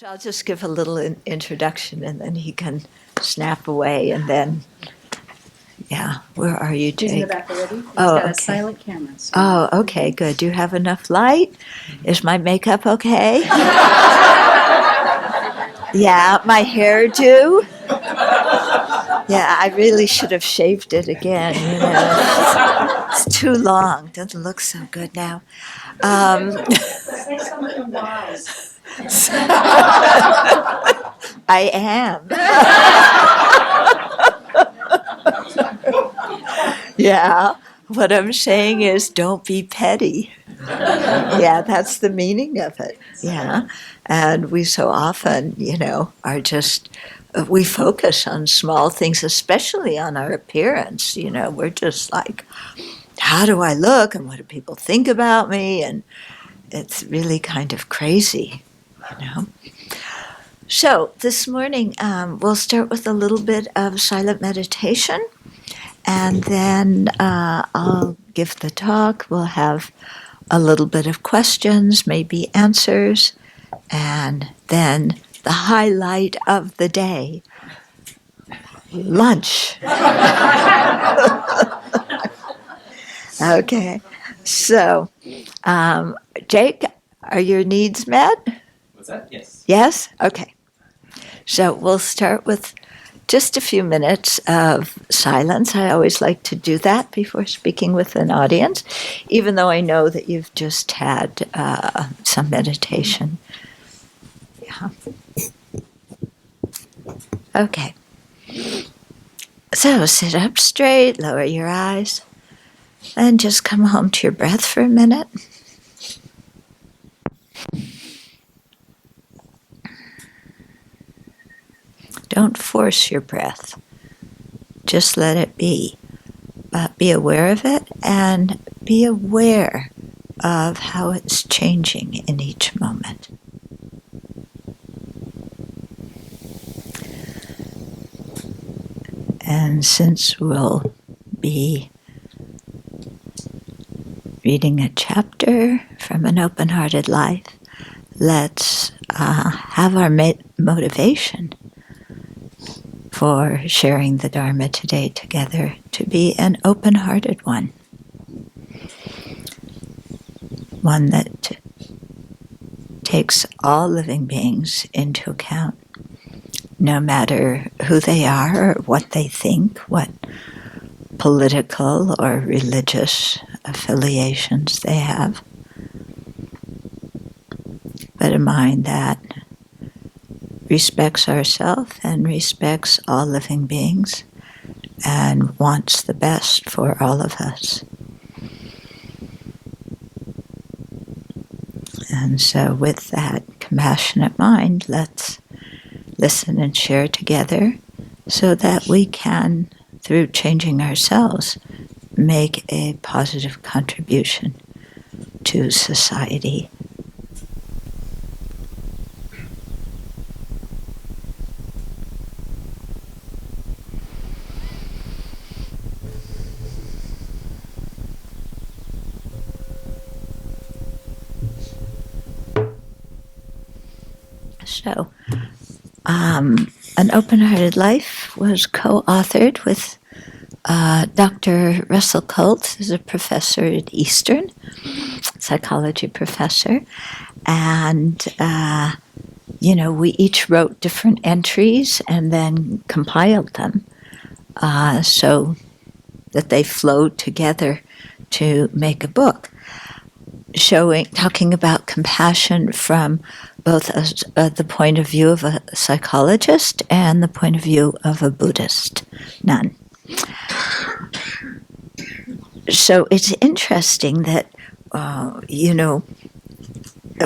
So I'll just give a little introduction and then he can snap away and then, yeah, where are you, Jake? He's in the back already. He's Oh, got a okay. silent camera. So. Oh, okay, good. Do you have enough light? Is my makeup okay? Yeah, my hairdo? Yeah, I really should have shaved it again, you know. It's too long. Doesn't look so good now. Say something wise. I am. Yeah, what I'm saying is don't be petty. Yeah, that's the meaning of it. Yeah. And we so often, you know, are just, we focus on small things, especially on our appearance. You know, we're just like, how do I look and what do people think about me? And it's really kind of crazy, you know. So this morning we'll start with a little bit of silent meditation, and then I'll give the talk. We'll have a little bit of questions, maybe answers, and then the highlight of the day, lunch. Okay, so Jake, are your needs met? What's that? Yes. Yes? Okay. So we'll start with just a few minutes of silence. I always like to do that before speaking with an audience, even though I know that you've just had some meditation. Yeah. Okay. So sit up straight, lower your eyes, and just come home to your breath for a minute. Don't force your breath. Just let it be. But be aware of it and be aware of how it's changing in each moment. And since we'll be reading a chapter from An Open-Hearted Life, let's have our motivation for sharing the Dharma today together to be an open-hearted one. One that takes all living beings into account, no matter who they are or what they think, what political or religious affiliations they have. But a mind that respects ourselves and respects all living beings and wants the best for all of us. And so with that compassionate mind, let's listen and share together so that we can, through changing ourselves, make a positive contribution to society. So, An Open-Hearted Life was co-authored with Dr. Russell Coates, who's a professor at Eastern, psychology professor, and you know, we each wrote different entries and then compiled them so that they flowed together to make a book, talking about compassion from both the point of view of a psychologist and the point of view of a Buddhist nun. So it's interesting that, you know,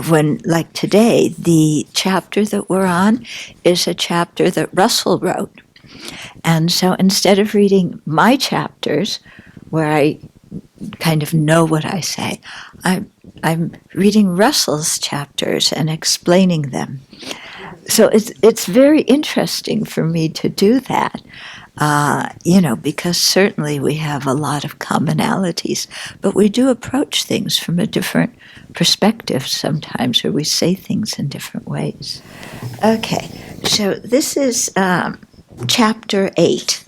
when, like today, the chapter that we're on is a chapter that Russell wrote. And so instead of reading my chapters, where I kind of know what I say, I'm reading Russell's chapters and explaining them. So it's very interesting for me to do that. because certainly we have a lot of commonalities, but we do approach things from a different perspective sometimes, or we say things in different ways. Okay, so this is chapter 8,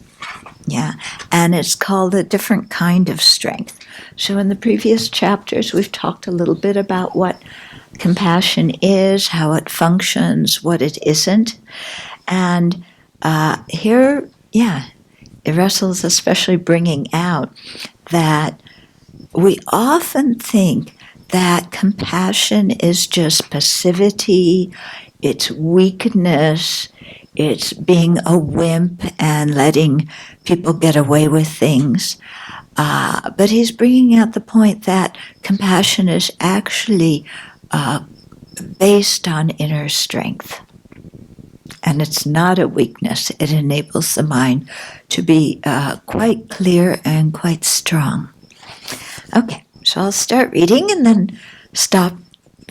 and it's called A Different Kind of Strength. So in the previous chapters, we've talked a little bit about what compassion is, how it functions, what it isn't, and here, Russell's especially bringing out that we often think that compassion is just passivity, it's weakness, it's being a wimp and letting people get away with things. But he's bringing out the point that compassion is actually based on inner strength. And it's not a weakness. It enables the mind to be quite clear and quite strong. Okay, so I'll start reading and then stop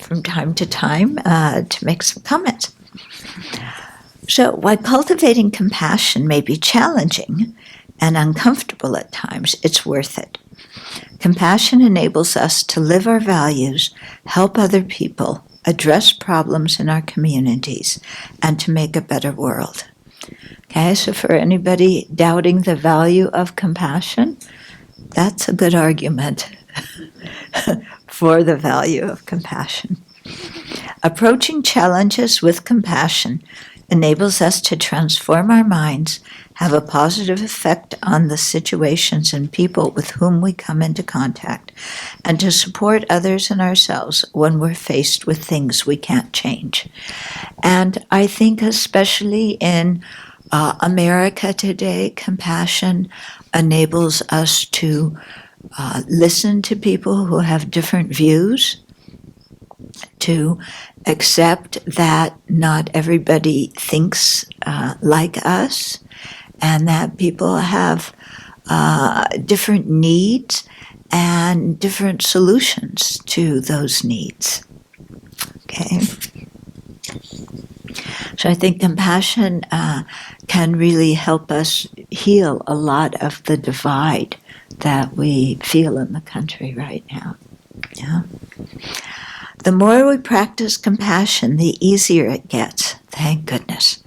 from time to time to make some comments. So while cultivating compassion may be challenging and uncomfortable at times, it's worth it. Compassion enables us to live our values, help other people, address problems in our communities, and to make a better world. Okay, so for anybody doubting the value of compassion, that's a good argument for the value of compassion. Approaching challenges with compassion enables us to transform our minds, have a positive effect on the situations and people with whom we come into contact, and to support others and ourselves when we're faced with things we can't change. And I think especially in America today, compassion enables us to listen to people who have different views, to accept that not everybody thinks like us, and that people have different needs and different solutions to those needs. Okay? So I think compassion can really help us heal a lot of the divide that we feel in the country right now. Yeah. The more we practice compassion, the easier it gets. Thank goodness.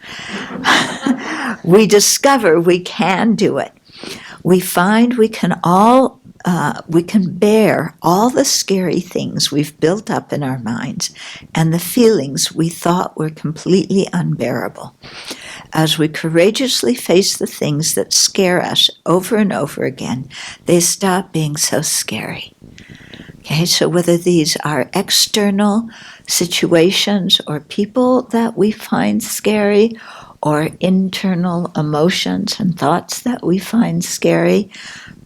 We discover we can do it. We find we can bear all the scary things we've built up in our minds and the feelings we thought were completely unbearable. As we courageously face the things that scare us over and over again, they stop being so scary. Okay, so whether these are external situations or people that we find scary, or internal emotions and thoughts that we find scary,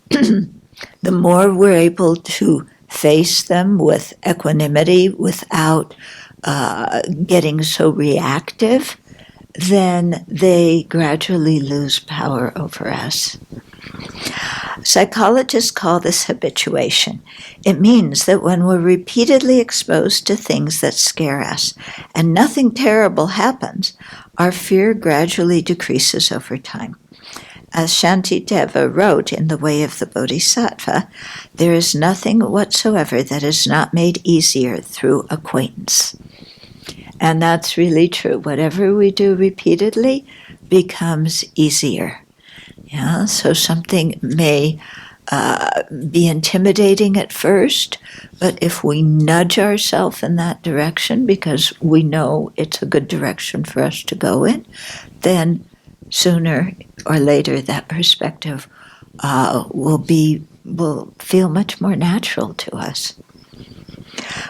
the more we're able to face them with equanimity without getting so reactive, then they gradually lose power over us. Psychologists call this habituation. It means that when we're repeatedly exposed to things that scare us and nothing terrible happens, our fear gradually decreases over time. As Shantideva wrote in The Way of the Bodhisattva, there is nothing whatsoever that is not made easier through acquaintance. And that's really true. Whatever we do repeatedly becomes easier. Yeah, so something may be intimidating at first, but if we nudge ourselves in that direction because we know it's a good direction for us to go in, then sooner or later that perspective will feel much more natural to us.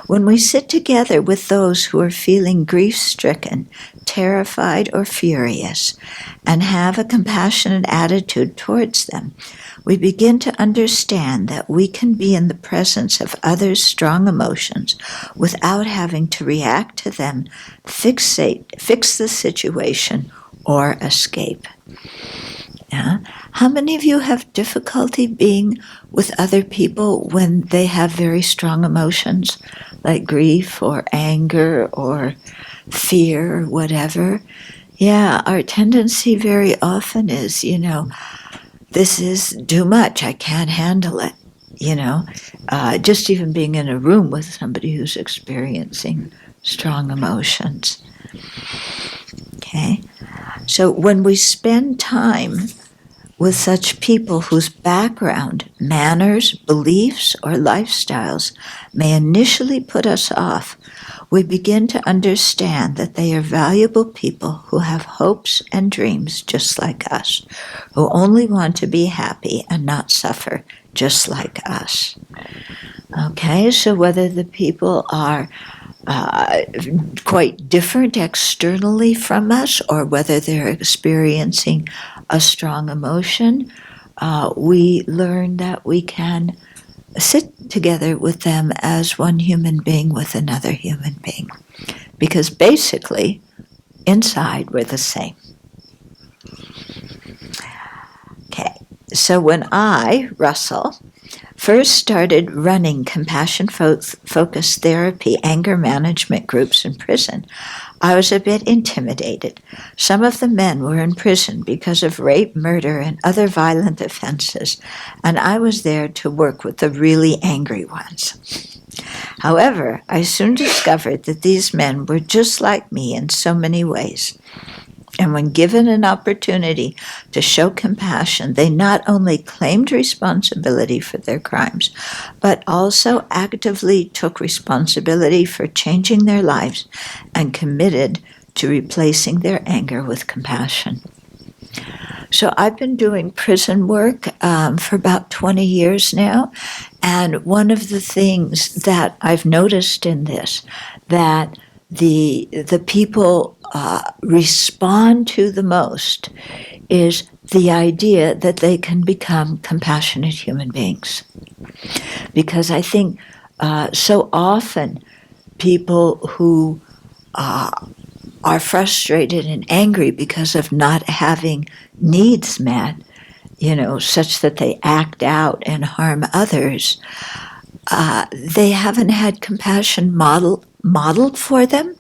When we sit together with those who are feeling grief-stricken, terrified, or furious, and have a compassionate attitude towards them, we begin to understand that we can be in the presence of others' strong emotions without having to react to them, fix the situation, or escape. Yeah? How many of you have difficulty being with other people when they have very strong emotions, like grief or anger or fear or whatever? Yeah, our tendency very often is, this is too much. I can't handle it. Just even being in a room with somebody who's experiencing strong emotions. Okay? So when we spend time with such people whose background, manners, beliefs, or lifestyles may initially put us off, we begin to understand that they are valuable people who have hopes and dreams just like us, who only want to be happy and not suffer just like us. Okay, so whether the people are quite different externally from us or whether they're experiencing a strong emotion, we learn that we can sit together with them as one human being with another human being. Because basically, inside, we're the same. Okay, so when I, Russell, first started running compassion-focused therapy anger management groups in prison, I was a bit intimidated. Some of the men were in prison because of rape, murder, and other violent offenses, and I was there to work with the really angry ones. However, I soon discovered that these men were just like me in so many ways. And when given an opportunity to show compassion, they not only claimed responsibility for their crimes, but also actively took responsibility for changing their lives and committed to replacing their anger with compassion. So I've been doing prison work for about 20 years now, and one of the things that I've noticed in this, that the people respond to the most is the idea that they can become compassionate human beings. Because I think so often people who are frustrated and angry because of not having needs met, such that they act out and harm others, they haven't had compassion modeled for them.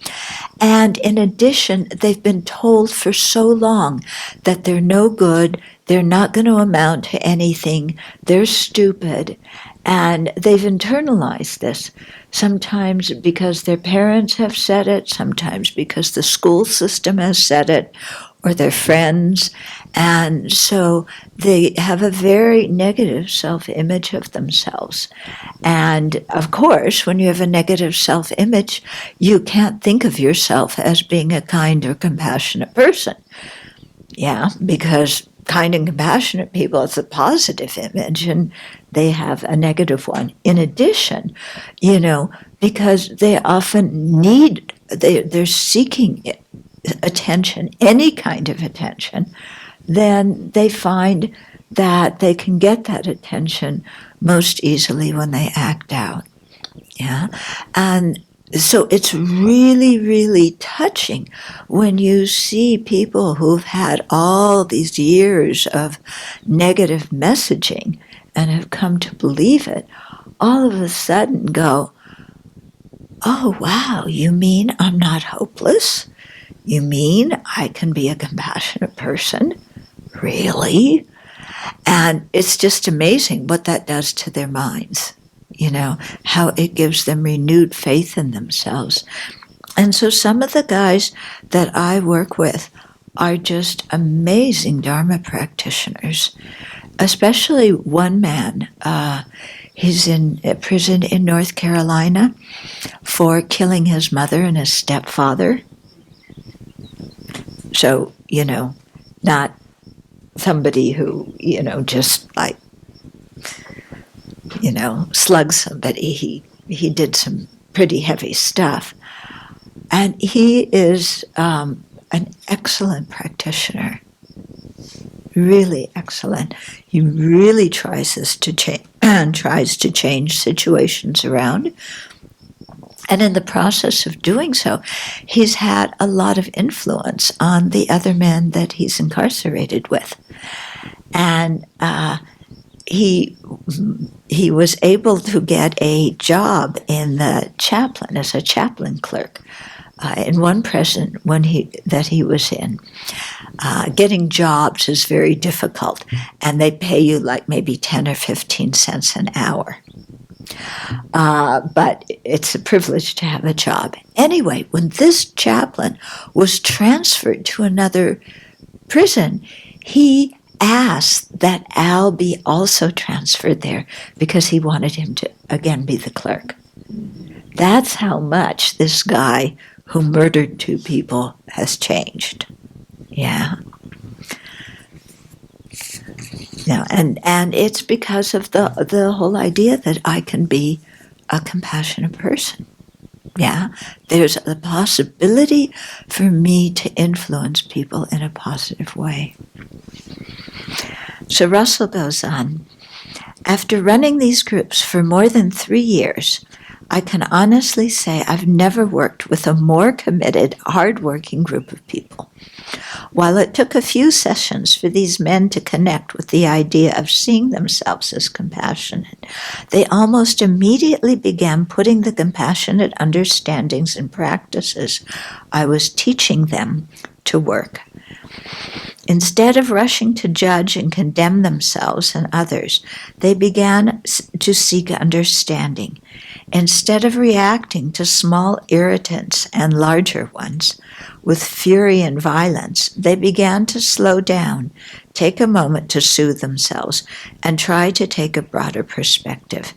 And in addition, they've been told for so long that they're no good, they're not going to amount to anything, they're stupid, and they've internalized this. Sometimes because their parents have said it, sometimes because the school system has said it, or their friends. And so they have a very negative self-image of themselves. And of course, when you have a negative self-image, you can't think of yourself as being a kind or compassionate person. Yeah, because kind and compassionate people, it's a positive image, and they have a negative one. In addition, because they often they're seeking attention, any kind of attention, then they find that they can get that attention most easily when they act out. Yeah, and so it's really, really touching when you see people who've had all these years of negative messaging and have come to believe it, all of a sudden go, oh, wow, you mean I'm not hopeless? You mean I can be a compassionate person? Really? And it's just amazing what that does to their minds, how it gives them renewed faith in themselves. And so some of the guys that I work with are just amazing Dharma practitioners, especially one man. He's in prison in North Carolina for killing his mother and his stepfather. So, not somebody who, just like, slugs somebody. He did some pretty heavy stuff. And he is an excellent practitioner. Really excellent. He really tries to change situations around. And in the process of doing so, he's had a lot of influence on the other men that he's incarcerated with. And he was able to get a job in the chaplain, as a chaplain clerk, in one prison that he was in, getting jobs is very difficult, and they pay you like maybe 10 or 15 cents an hour. But it's a privilege to have a job. Anyway, when this chaplain was transferred to another prison, he asked that Al be also transferred there because he wanted him to, again, be the clerk. That's how much this guy who murdered 2 people has changed. Yeah. Yeah, and it's because of the whole idea that I can be a compassionate person. Yeah, there's the possibility for me to influence people in a positive way. So Russell goes on, after running these groups for more than 3 years, I can honestly say I've never worked with a more committed, hardworking group of people. While it took a few sessions for these men to connect with the idea of seeing themselves as compassionate, they almost immediately began putting the compassionate understandings and practices I was teaching them to work. Instead of rushing to judge and condemn themselves and others, they began to seek understanding. Instead of reacting to small irritants and larger ones with fury and violence, they began to slow down, take a moment to soothe themselves, and try to take a broader perspective.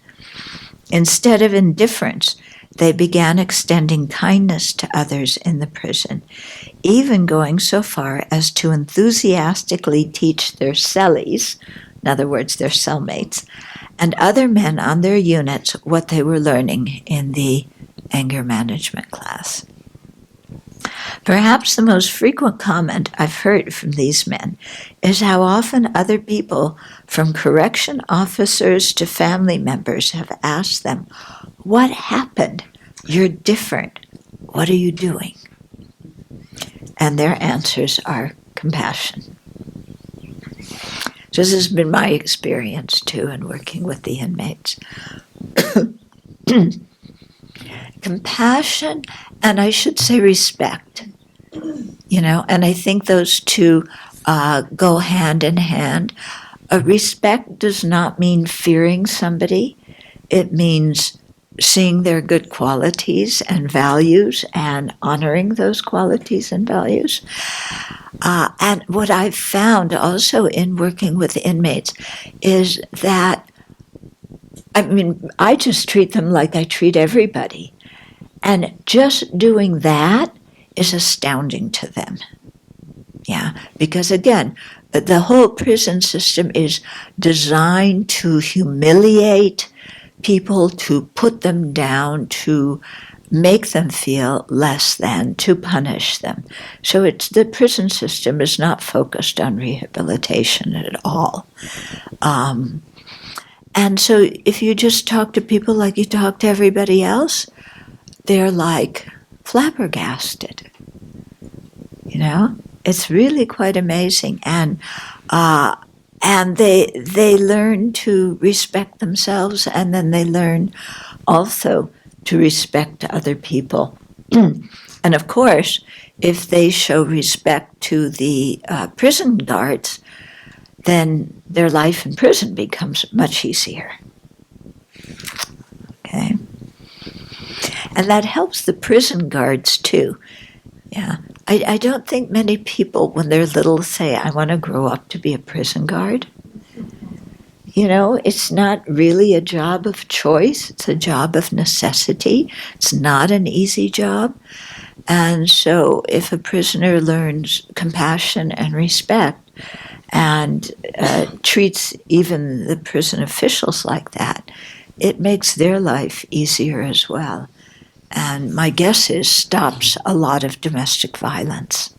Instead of indifference, they began extending kindness to others in the prison, even going so far as to enthusiastically teach their cellies, in other words, their cellmates, and other men on their units what they were learning in the anger management class. Perhaps the most frequent comment I've heard from these men is how often other people, from correction officers to family members, have asked them, "What happened? You're different. What are you doing?" And their answers are compassion. So this has been my experience too in working with the inmates. Compassion, and I should say respect, and I think those two go hand in hand. Respect does not mean fearing somebody. It means seeing their good qualities and values and honoring those qualities and values. And what I've found also in working with inmates is that, I just treat them like I treat everybody. And just doing that is astounding to them. Yeah, because again, the whole prison system is designed to humiliate people, to put them down, to make them feel less than, to punish them. So the prison system is not focused on rehabilitation at all. And so if you just talk to people like you talk to everybody else, they're like flabbergasted. It's really quite amazing. And they learn to respect themselves, and then they learn also to respect other people. And of course, if they show respect to the prison guards, then their life in prison becomes much easier. Okay? And that helps the prison guards too. Yeah. I don't think many people, when they're little, say, I want to grow up to be a prison guard. It's not really a job of choice. It's a job of necessity. It's not an easy job. And so if a prisoner learns compassion and respect and treats even the prison officials like that, it makes their life easier as well. And my guess is stops a lot of domestic violence.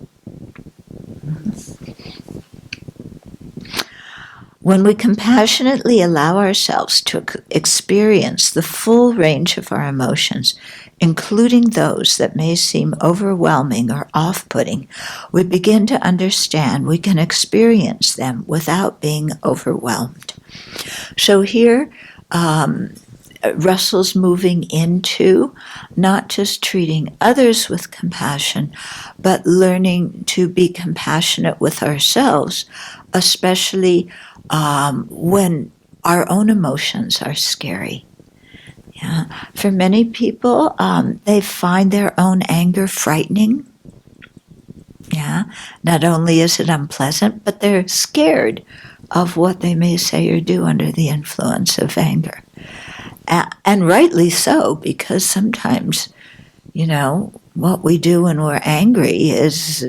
When we compassionately allow ourselves to experience the full range of our emotions, including those that may seem overwhelming or off-putting, we begin to understand we can experience them without being overwhelmed. So here, Russell's moving into not just treating others with compassion, but learning to be compassionate with ourselves, especially when our own emotions are scary. Yeah. For many people, they find their own anger frightening. Yeah. Not only is it unpleasant, but they're scared of what they may say or do under the influence of anger. And rightly so, because sometimes, what we do when we're angry is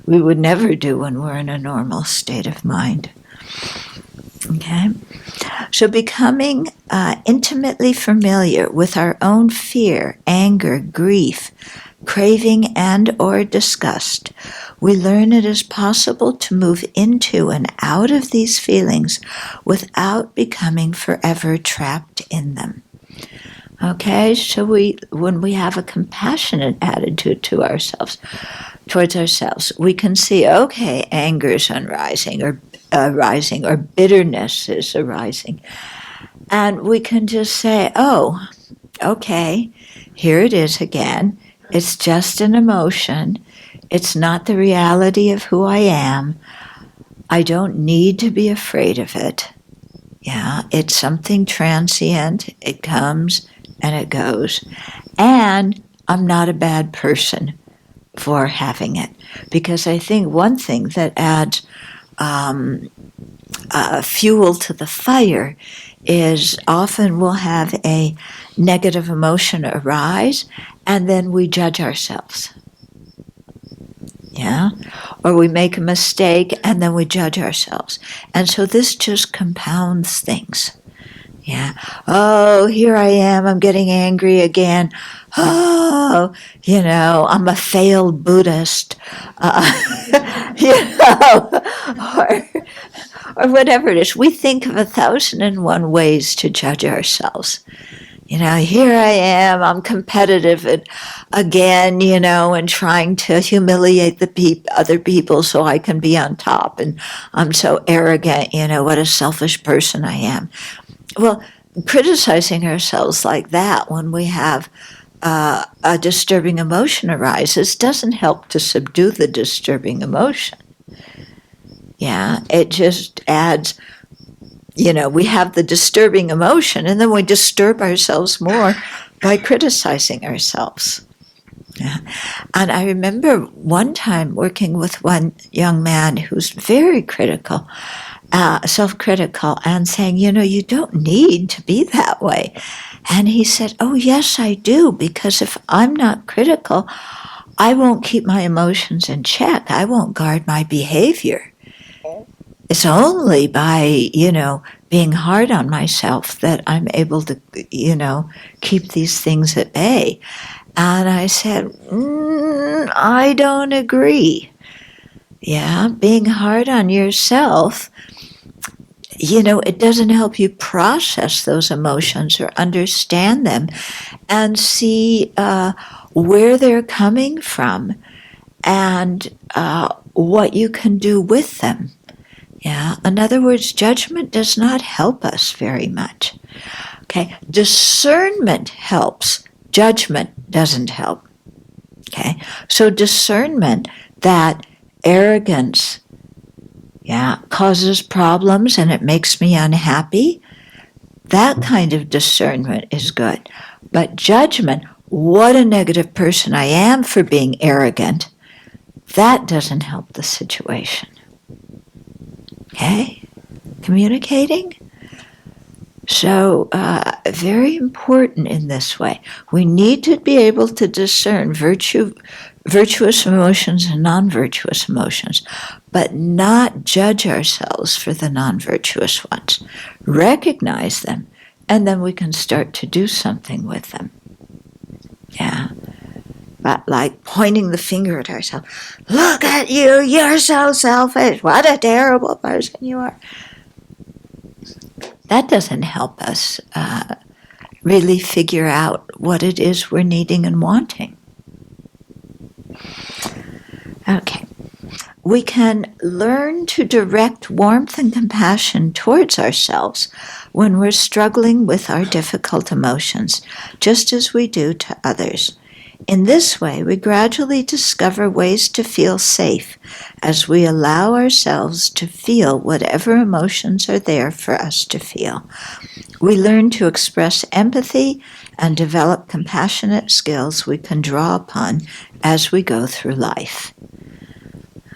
we would never do when we're in a normal state of mind. Okay? So becoming intimately familiar with our own fear, anger, grief, craving, and or disgust, we learn it is possible to move into and out of these feelings without becoming forever trapped in them. Okay, so when we have a compassionate attitude towards ourselves, we can see, okay, anger is rising, or bitterness is arising, and we can just say, oh, okay, here it is again. It's just an emotion. It's not the reality of who I am. I don't need to be afraid of it. Yeah, it's something transient. It comes and it goes. And I'm not a bad person for having it. Because I think one thing that adds fuel to the fire is often we'll have a negative emotion arise and then we judge ourselves. Yeah? Or we make a mistake and then we judge ourselves. And so this just compounds things. Yeah. Oh, here I am. I'm getting angry again. Oh, I'm a failed Buddhist. Or whatever it is. We think of 1,001 ways to judge ourselves. Here I am, I'm competitive again, and trying to humiliate other people so I can be on top. And I'm so arrogant, what a selfish person I am. Well, criticizing ourselves like that when we have a disturbing emotion arises doesn't help to subdue the disturbing emotion. Yeah, it just adds, we have the disturbing emotion and then we disturb ourselves more by criticizing ourselves. Yeah. And I remember one time working with one young man who's very critical, self-critical, and saying, you don't need to be that way. And he said, oh, yes, I do, because if I'm not critical, I won't keep my emotions in check. I won't guard my behavior. It's only by, being hard on myself that I'm able to, keep these things at bay. And I said, I don't agree. Yeah, being hard on yourself, it doesn't help you process those emotions or understand them and see where they're coming from and what you can do with them. Yeah, in other words, judgment does not help us very much. Okay, discernment helps. Judgment doesn't help. Okay, so discernment that arrogance, causes problems and it makes me unhappy, that kind of discernment is good. But judgment, what a negative person I am for being arrogant, that doesn't help the situation. Okay? Communicating? So, very important in this way. We need to be able to discern virtuous emotions and non-virtuous emotions, but not judge ourselves for the non-virtuous ones. Recognize them, and then we can start to do something with them. Yeah. But like pointing the finger at ourselves, look at you, you're so selfish, what a terrible person you are. That doesn't help us really figure out what it is we're needing and wanting. Okay. we can learn to direct warmth and compassion towards ourselves when we're struggling with our difficult emotions, just as we do to others. In this way, we gradually discover ways to feel safe as we allow ourselves to feel whatever emotions are there for us to feel. We learn to express empathy and develop compassionate skills we can draw upon as we go through life.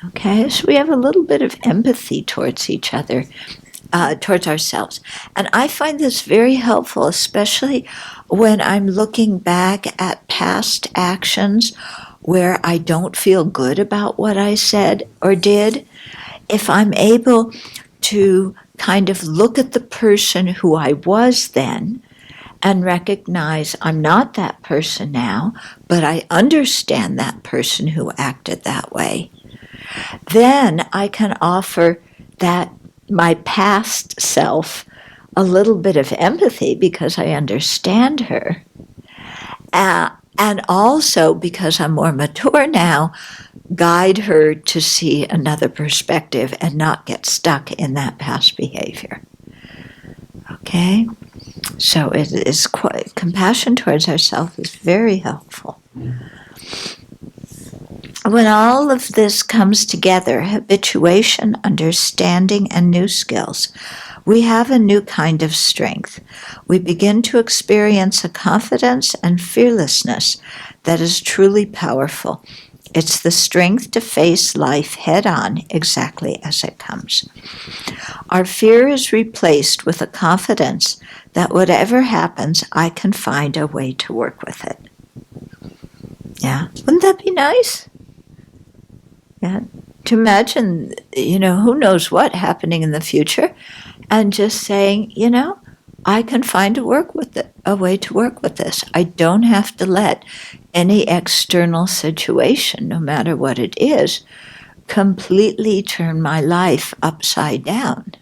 Okay, so we have a little bit of empathy towards each other, towards ourselves. And I find this very helpful, especially when I'm looking back at past actions where I don't feel good about what I said or did. If I'm able to kind of look at the person who I was then and recognize I'm not that person now, but I understand that person who acted that way, then I can offer that my past self a little bit of empathy because I understand her. And also, because I'm more mature now, guide her to see another perspective and not get stuck in that past behavior. Okay? So it is quite, compassion towards ourselves is very helpful. When all of this comes together, habituation, understanding, and new skills, we have a new kind of strength. We begin to experience a confidence and fearlessness that is truly powerful. It's the strength to face life head on exactly as it comes. Our fear is replaced with a confidence that whatever happens, I can find a way to work with it. Yeah, wouldn't that be nice? Yeah, to imagine, who knows what happening in the future, and just saying, I can find a way to work with this. I don't have to let any external situation, no matter what it is, completely turn my life upside down.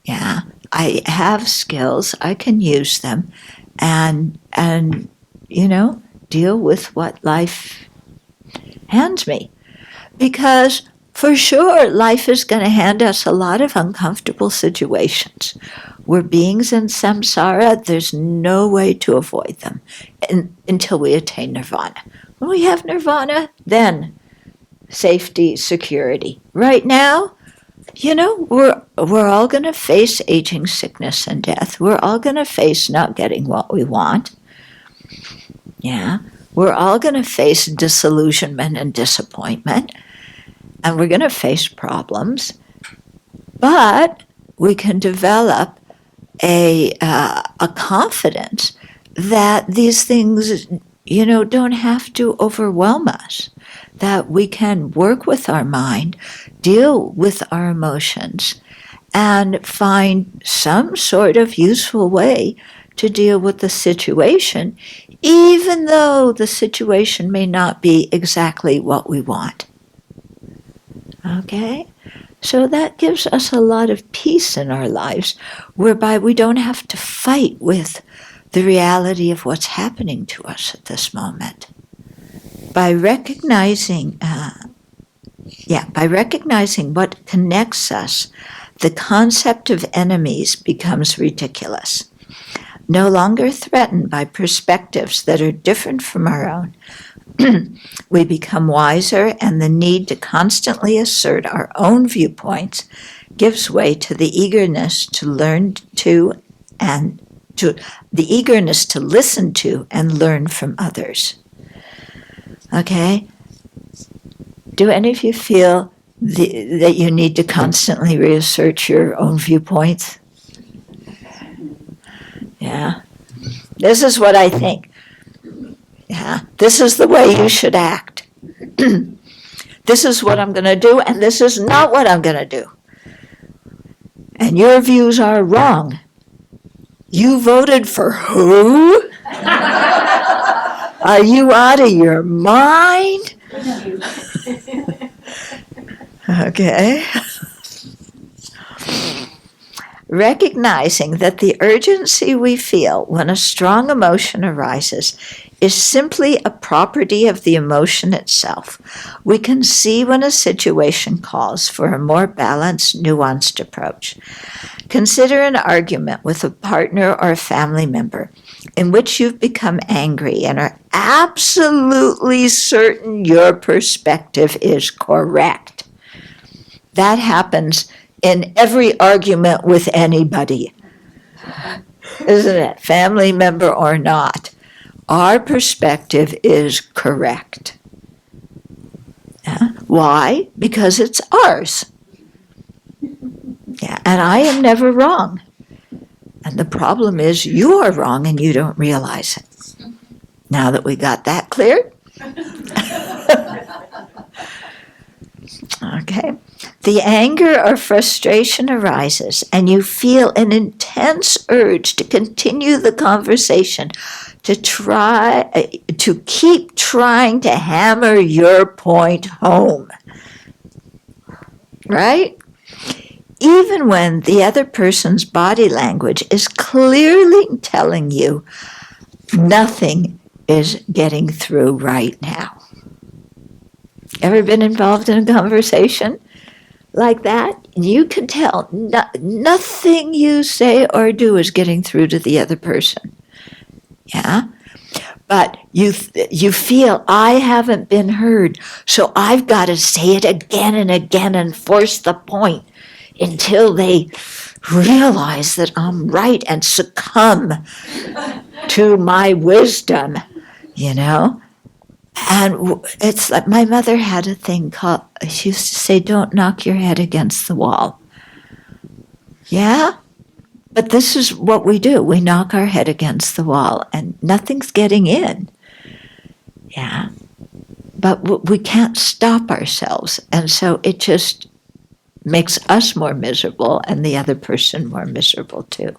Yeah, I have skills, I can use them, and deal with what life hands me. Because for sure, life is going to hand us a lot of uncomfortable situations. We're beings in samsara. There's no way to avoid them until we attain nirvana. When we have nirvana, then safety, security. Right now, we're all going to face aging, sickness, and death. We're all going to face not getting what we want. Yeah. We're all going to face disillusionment and disappointment. And we're going to face problems, but we can develop a confidence that these things, don't have to overwhelm us, that we can work with our mind, deal with our emotions, and find some sort of useful way to deal with the situation, even though the situation may not be exactly what we want. Okay? So that gives us a lot of peace in our lives, whereby we don't have to fight with the reality of what's happening to us at this moment. By recognizing what connects us, the concept of enemies becomes ridiculous. No longer threatened by perspectives that are different from our own, we become wiser, and the need to constantly assert our own viewpoints gives way to the eagerness to learn to and to the eagerness to listen to and learn from others. Okay? Do any of you feel that you need to constantly reassert your own viewpoints? Yeah. This is what I think. Yeah, this is the way you should act. This is what I'm going to do, and this is not what I'm going to do. And your views are wrong. You voted for who? Are you out of your mind? Okay. recognizing that the urgency we feel when a strong emotion arises is simply a property of the emotion itself, we can see when a situation calls for a more balanced, nuanced approach. Consider an argument with a partner or a family member in which you've become angry and are absolutely certain your perspective is correct. That happens in every argument with anybody, isn't it? Family member or not. Our perspective is correct. Yeah. Why? Because it's ours. Yeah. And I am never wrong. And the problem is you are wrong and you don't realize it. Now that we got that cleared? Okay. The anger or frustration arises and you feel an intense urge to continue the conversation, to keep trying to hammer your point home. Right? Even when the other person's body language is clearly telling you nothing is getting through right now. Ever been involved in a conversation like that? You can tell nothing you say or do is getting through to the other person. Yeah? But you feel, I haven't been heard, so I've got to say it again and again and force the point until they realize that I'm right and succumb to my wisdom, you know? And it's like my mother had a thing called, she used to say, don't knock your head against the wall. Yeah? But this is what we do. We knock our head against the wall and nothing's getting in. Yeah? But we can't stop ourselves. And so it just makes us more miserable and the other person more miserable too.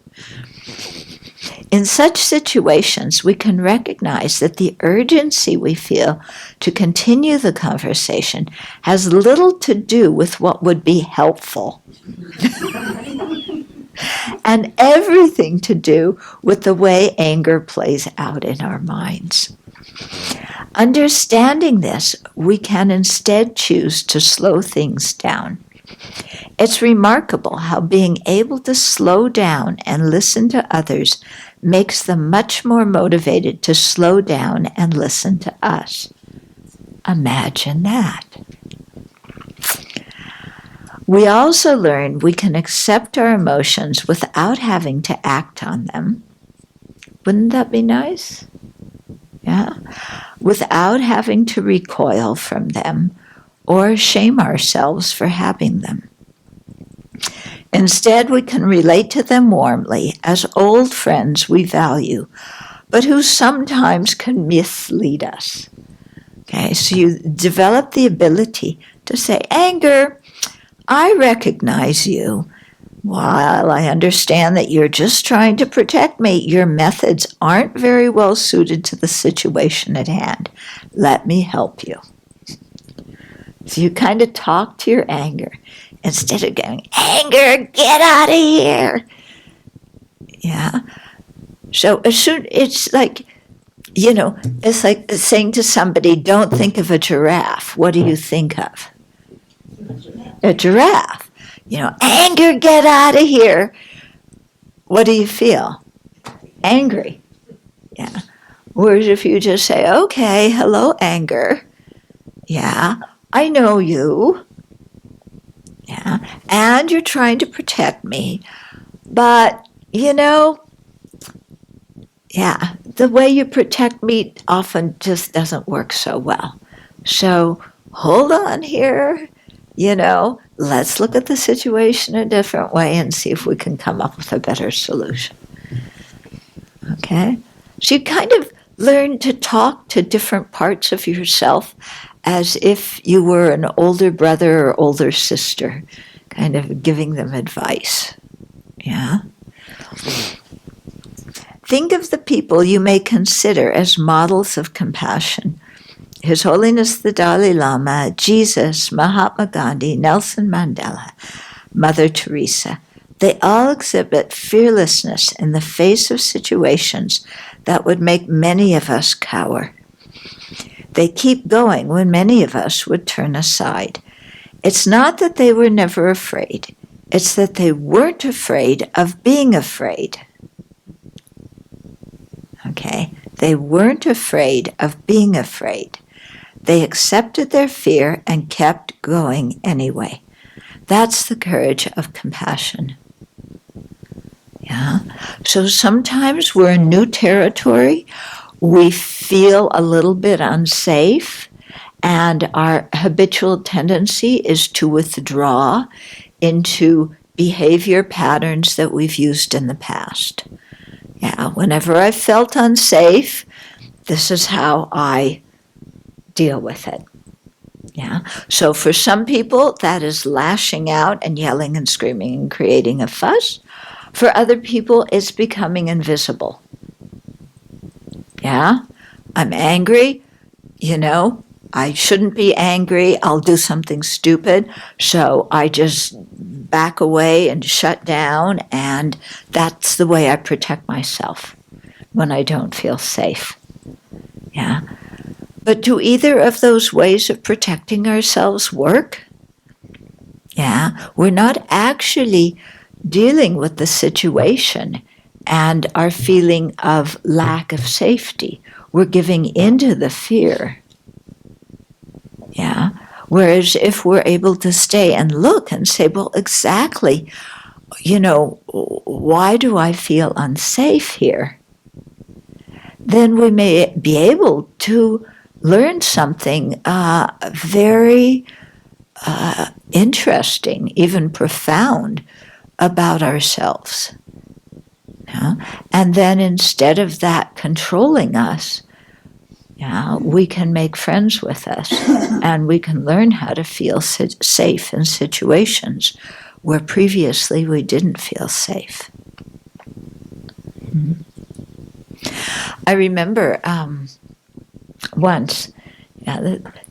In such situations, we can recognize that the urgency we feel to continue the conversation has little to do with what would be helpful, and everything to do with the way anger plays out in our minds. Understanding this, we can instead choose to slow things down. It's remarkable how being able to slow down and listen to others makes them much more motivated to slow down and listen to us. Imagine that. We also learn we can accept our emotions without having to act on them. Wouldn't that be nice? Yeah. Without having to recoil from them or shame ourselves for having them. Instead, we can relate to them warmly as old friends we value, but who sometimes can mislead us. Okay, so you develop the ability to say, anger, I recognize you. While I understand that you're just trying to protect me, your methods aren't very well suited to the situation at hand. Let me help you. So you kind of talk to your anger instead of going, anger, get out of here. Yeah. So as soon, it's like, you know, it's like saying to somebody, don't think of a giraffe. What do you think of? A giraffe. You know, anger, get out of here. What do you feel? Angry. Yeah. Whereas if you just say, okay, hello, anger. Yeah, I know you. Yeah, and you're trying to protect me. But, you know, yeah, the way you protect me often just doesn't work so well. So hold on here, you know, let's look at the situation a different way and see if we can come up with a better solution. Okay? So you kind of learn to talk to different parts of yourself as if you were an older brother or older sister, kind of giving them advice. Yeah? Think of the people you may consider as models of compassion. His Holiness the Dalai Lama, Jesus, Mahatma Gandhi, Nelson Mandela, Mother Teresa. They all exhibit fearlessness in the face of situations that would make many of us cower. They keep going when many of us would turn aside. It's not that they were never afraid. It's that they weren't afraid of being afraid. Okay? They weren't afraid of being afraid. They accepted their fear and kept going anyway. That's the courage of compassion. Yeah. So sometimes we're in new territory. We feel a little bit unsafe, and our habitual tendency is to withdraw into behavior patterns that we've used in the past. Yeah, whenever I felt unsafe, this is how I deal with it. Yeah. So for some people, that is lashing out and yelling and screaming and creating a fuss. For other people, it's becoming invisible. Yeah. I'm angry. I shouldn't be angry. I'll do something stupid. So I just back away and shut down, and that's the way I protect myself when I don't feel safe. Yeah. But do either of those ways of protecting ourselves work? Yeah. We're not actually dealing with the situation and our feeling of lack of safety. We're giving into the fear. Yeah. Whereas if we're able to stay and look and say, well, exactly, why do I feel unsafe here? Then we may be able to learn something very interesting, even profound, about ourselves. Yeah? And then instead of that controlling us, we can make friends with us, and we can learn how to feel safe in situations where previously we didn't feel safe. Mm-hmm. I remember once,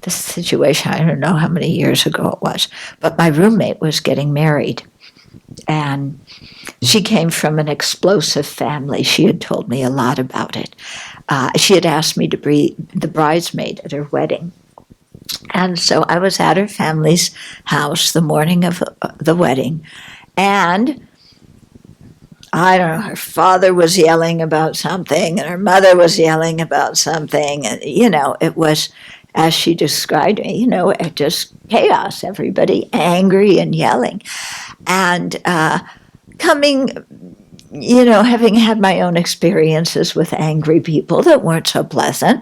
this situation, I don't know how many years ago it was, but my roommate was getting married, and she came from an explosive family. She had told me a lot about it. She had asked me to be the bridesmaid at her wedding. And so I was at her family's house the morning of the wedding, and I don't know, her father was yelling about something, and her mother was yelling about something, and, it was, as she described me, just chaos, everybody angry and yelling. And having had my own experiences with angry people that weren't so pleasant,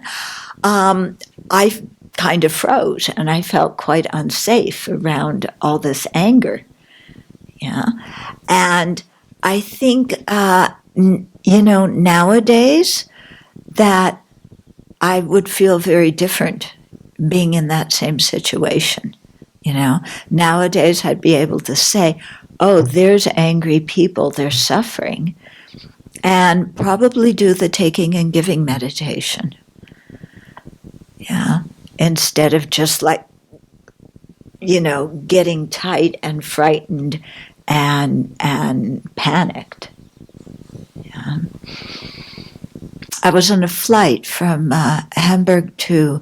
I kind of froze, and I felt quite unsafe around all this anger. Yeah. And I think, nowadays that I would feel very different being in that same situation. Nowadays I'd be able to say, oh, there's angry people, they're suffering, and probably do the taking and giving meditation. Yeah. Instead of just getting tight and frightened and panicked. Yeah. I was on a flight from Hamburg to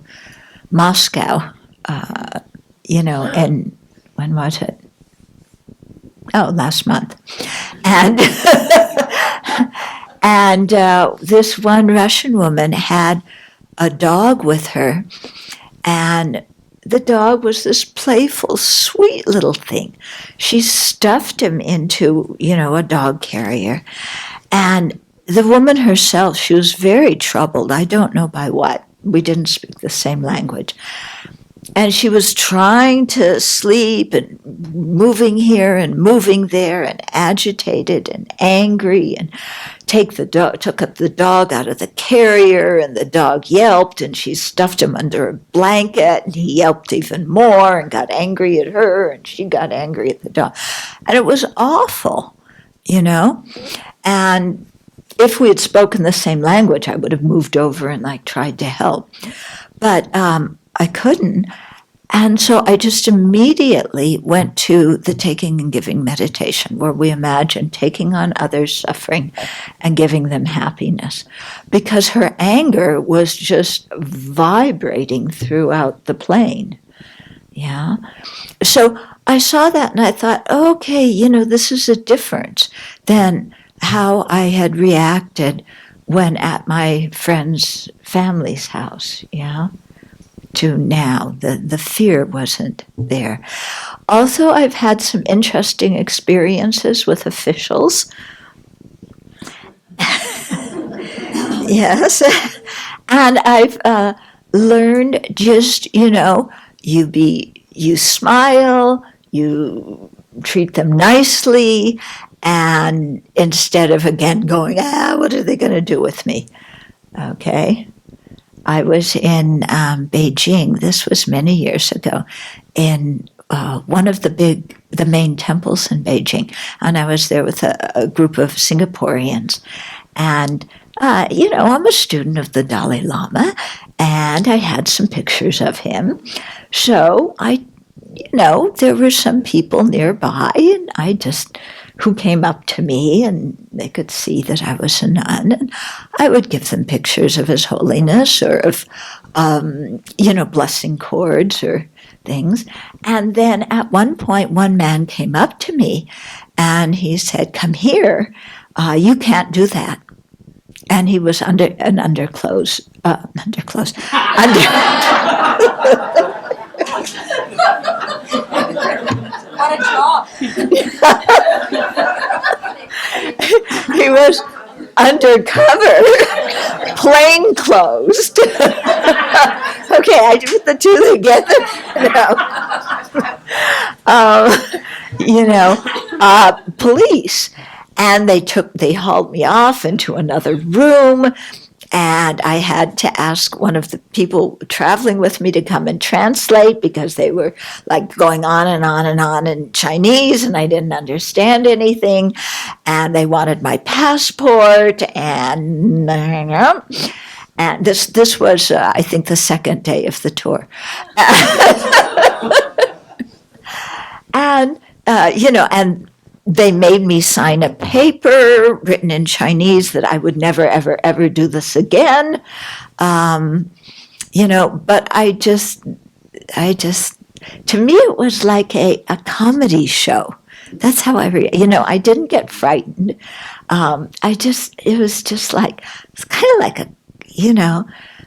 Moscow, and when was it? Oh, last month. And and this one Russian woman had a dog with her, and the dog was this playful, sweet little thing. She stuffed him into, a dog carrier. And the woman herself, she was very troubled. I don't know by what. We didn't speak the same language. And she was trying to sleep and moving here and moving there and agitated and angry, and took up the dog out of the carrier, and the dog yelped, and she stuffed him under a blanket, and he yelped even more and got angry at her, and she got angry at the dog. And it was awful, And if we had spoken the same language, I would have moved over and tried to help. But I couldn't. And so I just immediately went to the taking and giving meditation, where we imagine taking on others' suffering and giving them happiness, because her anger was just vibrating throughout the plane. Yeah. So I saw that and I thought, okay, this is a difference than how I had reacted when at my friend's family's house. Yeah. To now, the fear wasn't there. Also, I've had some interesting experiences with officials. Yes. And I've learned just, you smile, you treat them nicely, and instead of again going, what are they going to do with me? Okay. I was in Beijing, this was many years ago, in one of the main temples in Beijing. And I was there with a group of Singaporeans. And, I'm a student of the Dalai Lama, and I had some pictures of him. So there were some people nearby, and who came up to me, and they could see that I was a nun, and I would give them pictures of His Holiness or of, blessing cords or things. And then at one point, one man came up to me, and he said, "Come here, you can't do that." And he was underclothes. What a job! He was undercover, plain clothes. Okay, I put the two together. Police. And they hauled me off into another room, and I had to ask one of the people traveling with me to come and translate, because they were like going on and on and on in Chinese, and I didn't understand anything, and they wanted my passport, and this was I think the second day of the tour. And and they made me sign a paper written in Chinese that I would never, ever, ever do this again. But I just, to me, it was like a comedy show. That's how I didn't get frightened. It was just like, it's kind of like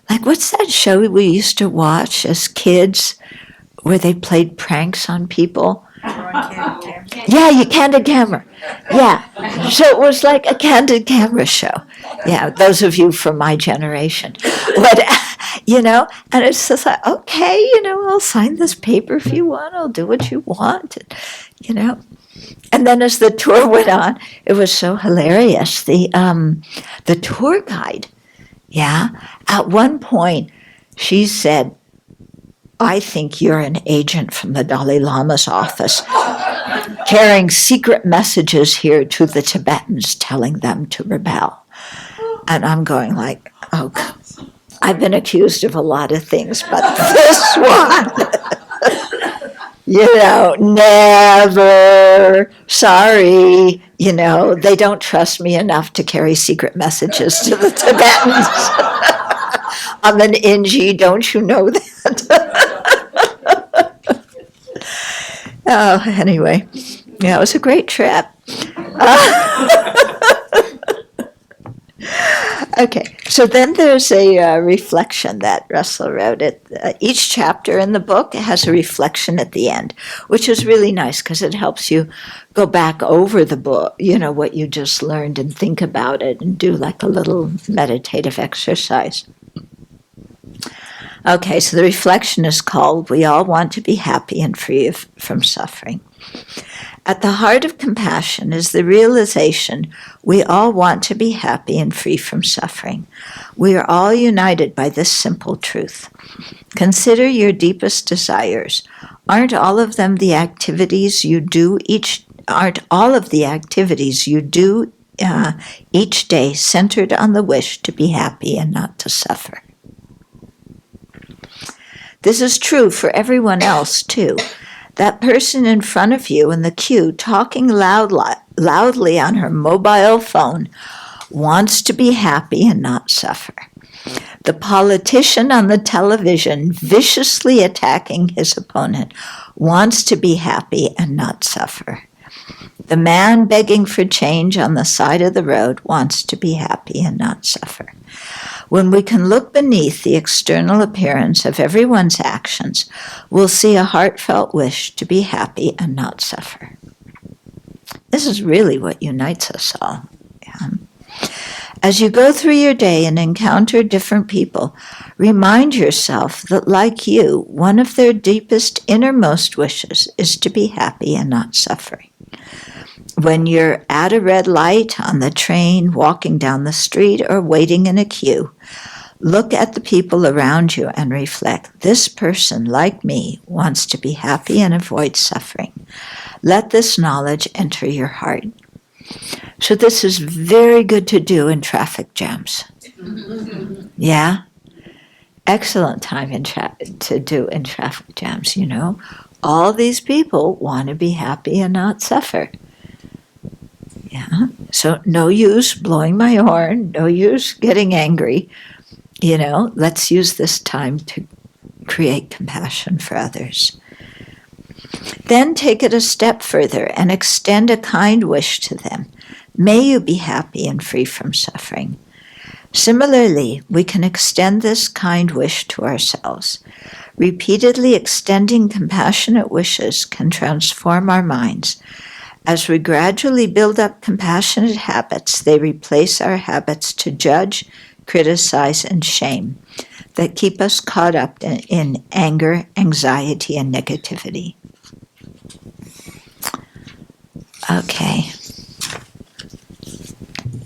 like what's that show we used to watch as kids where they played pranks on people? Yeah, you candid camera. Yeah. So it was like a candid camera show. Yeah, those of you from my generation. But, and it's just like, okay, I'll sign this paper if you want. I'll do what you want. And then as the tour went on, it was so hilarious. The tour guide, at one point she said, "I think you're an agent from the Dalai Lama's office, carrying secret messages here to the Tibetans, telling them to rebel." And I'm going like, oh, I've been accused of a lot of things, but this one, never. Sorry, they don't trust me enough to carry secret messages to the Tibetans. I'm an NG, don't you know that? Oh, anyway, it was a great trip. Okay, so then there's a reflection that Russell wrote. Each chapter in the book has a reflection at the end, which is really nice because it helps you go back over the book, what you just learned, and think about it and do like a little meditative exercise. Okay, so the reflection is called, "We all want to be happy and free from suffering." At the heart of compassion is the realization we all want to be happy and free from suffering. We are all united by this simple truth. Consider your deepest desires. Aren't all of the activities you do each day centered on the wish to be happy and not to suffer? This is true for everyone else, too. That person in front of you in the queue talking loudly on her mobile phone wants to be happy and not suffer. The politician on the television viciously attacking his opponent wants to be happy and not suffer. The man begging for change on the side of the road wants to be happy and not suffer. When we can look beneath the external appearance of everyone's actions, we'll see a heartfelt wish to be happy and not suffer. This is really what unites us all. Yeah. As you go through your day and encounter different people, remind yourself that, like you, one of their deepest, innermost wishes is to be happy and not suffering. When you're at a red light, on the train, walking down the street, or waiting in a queue, look at the people around you and reflect, this person, like me, wants to be happy and avoid suffering. Let this knowledge enter your heart. So this is very good to do in traffic jams. Yeah? Excellent time to do in traffic jams, you know. All these people want to be happy and not suffer. Yeah? So no use blowing my horn, no use getting angry. You know, let's use this time to create compassion for others. Then take it a step further and extend a kind wish to them. May you be happy and free from suffering. Similarly, we can extend this kind wish to ourselves. Repeatedly extending compassionate wishes can transform our minds. As we gradually build up compassionate habits, they replace our habits to judge, criticize, and shame that keep us caught up in anger, anxiety, and negativity. Okay.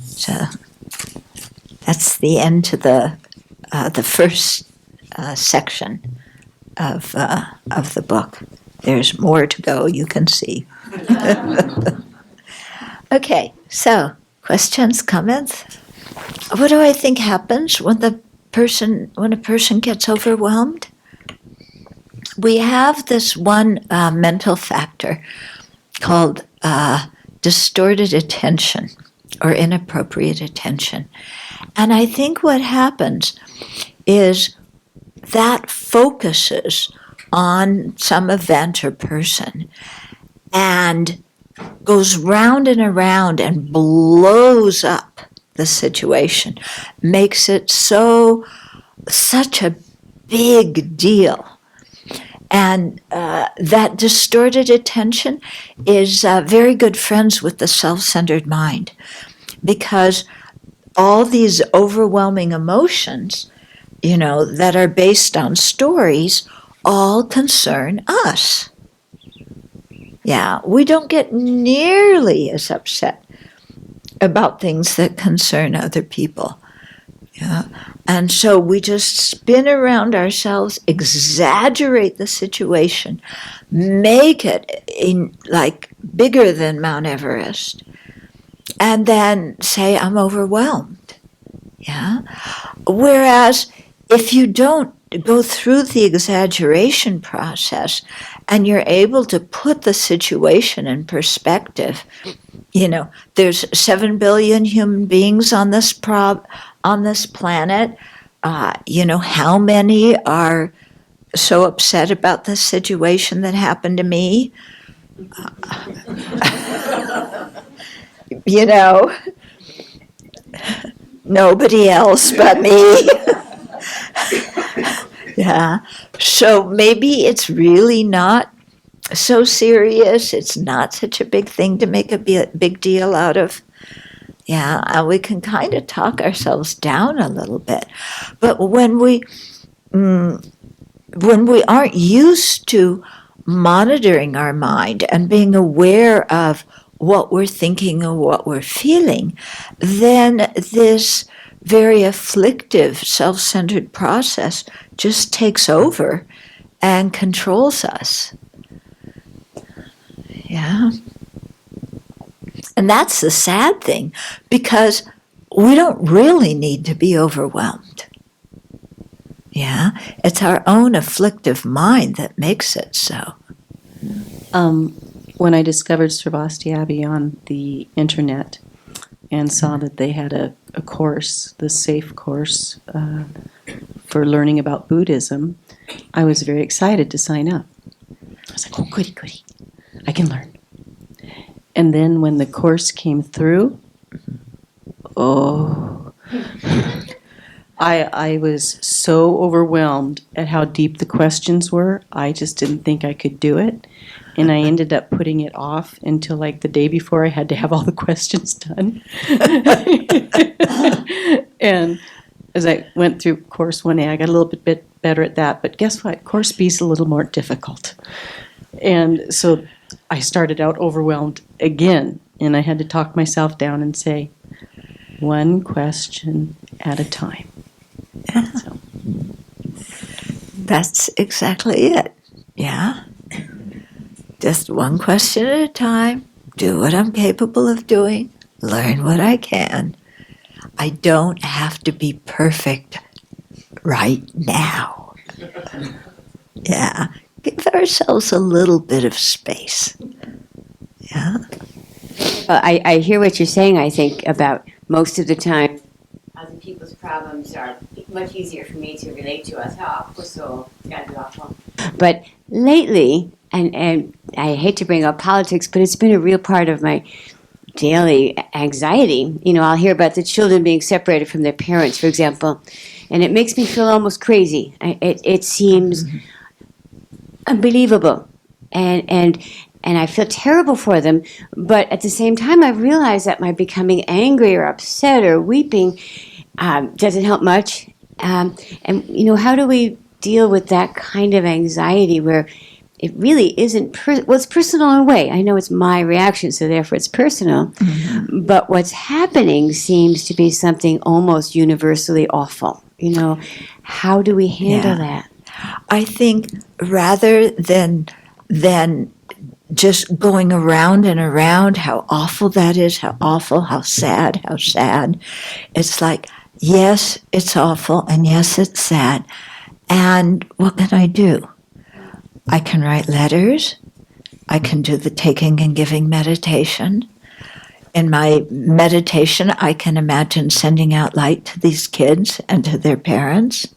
So that's the end to the first section of the book. There's more to go, you can see. Okay, so questions, comments? What do I think happens when a person gets overwhelmed? We have this one mental factor called distorted attention or inappropriate attention. And I think what happens is that focuses on some event or person and goes round and around and blows up the situation, makes it such a big deal. And that distorted attention is very good friends with the self-centered mind, because all these overwhelming emotions, you know, that are based on stories all concern us. Yeah, we don't get nearly as upset about things that concern other people. Yeah. And so we just spin around ourselves, exaggerate the situation, make it like bigger than Mount Everest, and then say, I'm overwhelmed. Yeah. Whereas if you don't go through the exaggeration process and you're able to put the situation in perspective, you know, there's 7 billion human beings on this planet. You know, how many are so upset about this situation that happened to me? You know, nobody else but me. Yeah. So maybe it's really not so serious. It's not such a big thing to make a big deal out of. Yeah, we can kind of talk ourselves down a little bit. But when we aren't used to monitoring our mind and being aware of what we're thinking or what we're feeling, then this very afflictive, self-centered process just takes over and controls us. Yeah. And that's the sad thing, because we don't really need to be overwhelmed. Yeah? Yeah, it's our own afflictive mind that makes it so. When I discovered Sravasti Abbey on the internet and saw that they had a course, the SAFE course for learning about Buddhism, I was very excited to sign up. I was like, oh, goody, goody, I can learn. And then when the course came through, I was so overwhelmed at how deep the questions were. I just didn't think I could do it. And I ended up putting it off until like the day before I had to have all the questions done. And as I went through Course 1A, I got a little bit better at that. But guess what? Course B is a little more difficult. And so I started out overwhelmed again. And I had to talk myself down and say, one question at a time. Yeah. So. That's exactly it. Yeah. Just one question at a time. Do what I'm capable of doing. Learn what I can. I don't have to be perfect right now. Yeah. Give ourselves a little bit of space. Yeah. Well, I hear what you're saying, I think, about most of the time other people's problems are much easier for me to relate to as, gotta be awful. But lately, and I hate to bring up politics, but it's been a real part of my daily anxiety. You know, I'll hear about the children being separated from their parents, for example, and it makes me feel almost crazy. It seems unbelievable, and I feel terrible for them. But at the same time, I realize that my becoming angry or upset or weeping doesn't help much. And you know, how do we deal with that kind of anxiety where it really isn't, well, it's personal in a way. I know it's my reaction, so therefore it's personal. Mm-hmm. But what's happening seems to be something almost universally awful. You know, how do we handle that? I think rather than just going around and around how awful that is, how awful, how sad, it's like, yes, it's awful, and yes, it's sad. And what can I do? I can write letters. I can do the taking and giving meditation. In my meditation, I can imagine sending out light to these kids and to their parents.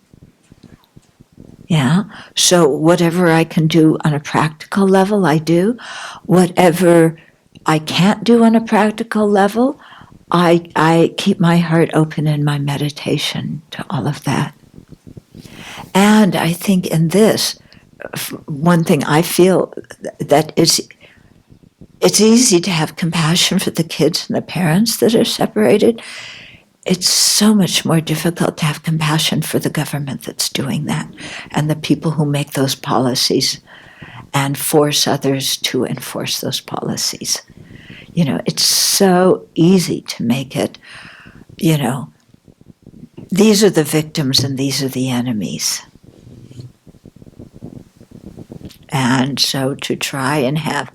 Yeah. So whatever I can do on a practical level, I do. Whatever I can't do on a practical level, I keep my heart open in my meditation to all of that. And I think in this, one thing I feel that it's easy to have compassion for the kids and the parents that are separated. It's so much more difficult to have compassion for the government that's doing that and the people who make those policies and force others to enforce those policies. You know, it's so easy to make it, you know, these are the victims and these are the enemies. And so to try and have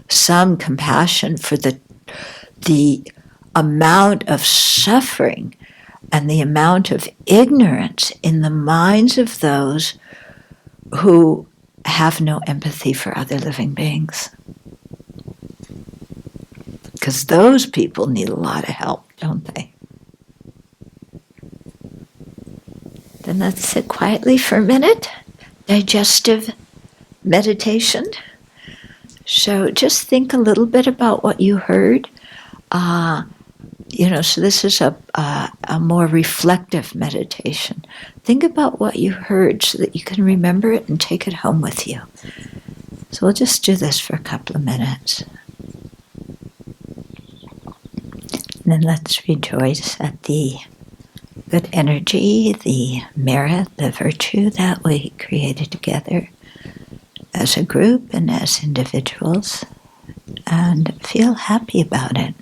some compassion for the amount of suffering and the amount of ignorance in the minds of those who have no empathy for other living beings. Because those people need a lot of help, don't they? Then let's sit quietly for a minute. Digestive meditation. So just think a little bit about what you heard. So this is a more reflective meditation. Think about what you heard so that you can remember it and take it home with you. So we'll just do this for a couple of minutes. And then let's rejoice at the good energy, the merit, the virtue that we created together as a group and as individuals, and feel happy about it.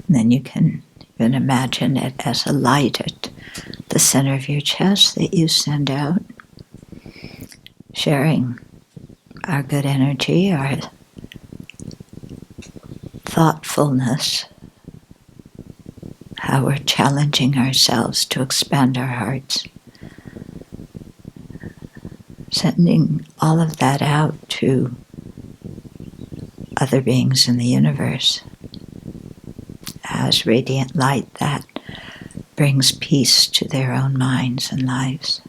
And then you can even imagine it as a light at the center of your chest that you send out, sharing our good energy, our thoughtfulness, how we're challenging ourselves to expand our hearts. Sending all of that out to other beings in the universe as radiant light that brings peace to their own minds and lives.